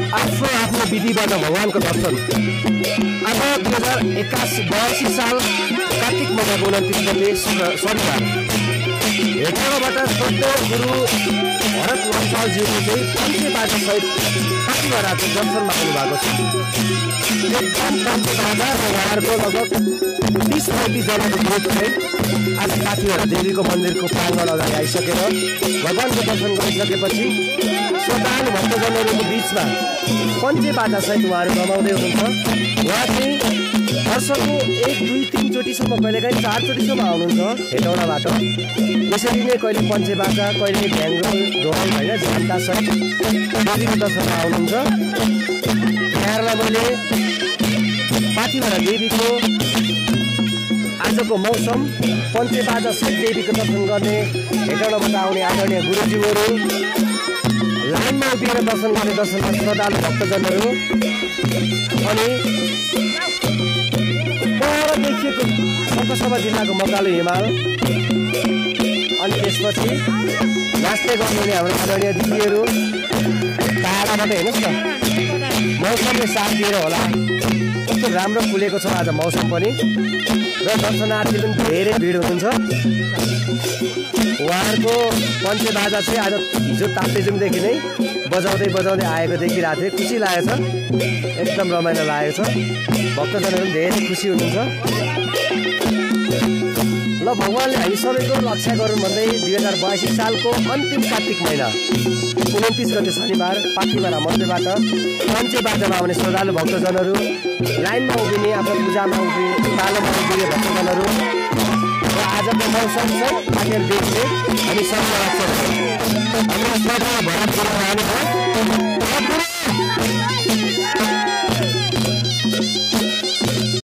आफ्नो आफ्नो विधिबाट भगवानको दर्शन आज 2082 साल कार्तिक महिनाको 29 गते शनिबार हेटौँडाबाट श्रद्धेय गुरु भरत वंशालज्यूले चाहिँ पञ्चेबाजा सहित पाठीभराको दर्शन माग्नु भएको छ। एकदम पञ्चेबाजा र उहाँहरूको लगभग 30-35 जनाको ग्रुप चाहिँ आज पाठीभरा देवीको मन्दिरको प्राङ्गण अगाडि आइसकेर भगवानको दर्शन गरिसकेपछि श्रद्धालु भक्तजनहरूको बिचमा पञ्चेबाजा सहित उहाँहरू रमाउँदै हुनुहुन्छ। उहाँ चाहिँ वर्षको 1, 2, 3 चोटिसम्म कहिलेकाहीँ 4 चोटिसम्म आउनुहुन्छ हेटौँडाबाट। यसरी नै कहिले पञ्चेबाजा कहिले ढ्याङ्ग्रो ढोल होइन झन्डा सहित देवीको दर्शनमा आउनुहुन्छ। यहाँहरूलाई मैले पाठीभरा देवीको आजको मौसम पञ्चेबाजा सहित देवीको दर्शन गर्ने हेटौँडाबाट आउने आदरणीय गुरुज्यूहरू लाइनमा उभिएर दर्शन गर्ने दर्शनमा श्रद्धालु भक्तजनहरू अनि पर देखिएको सङ्खसभा जिल्लाको मकालु हिमाल अनि त्यसपछि नाच्दै गर्नुहुने हाम्रो आदरणीय दिदीहरू टाढाबाट हेर्नुहोस् न मौसमले साथ दिएर होला कस्तो राम्रो खुलेको छ आज मौसम पनि र दर्शनार्थी पनि धेरै भिड हुनुहुन्छ। उहाँहरूको पञ्चेबाजा चाहिँ आज हिजो ताप्लेजुङदेखि नै बजाउँदै बजाउँदै आएको देखिरहेको थिएँ। खुसी लागेको छ, एकदम रमाइलो लागेको छ। भक्तजनहरू पनि धेरै खुसी हुनुहुन्छ। ल भगवान्ले हामी सबैको रक्षा गरौँ भन्दै 2082 सालको अन्तिम कार्तिक महिना 29 गते शनिबार पाठीभरा मन्दिरबाट पञ्चेबाजामा आउने श्रद्धालु भक्तजनहरू लाइनमा उभिने आफ्नो पूजामा उभिने पालोमा उभिने भक्तजनहरू र आजको मौसम चाहिँ पाठीहरू देख्ने हामी सबैलाई हाम्रो श्रद्धा भरत गुरुङ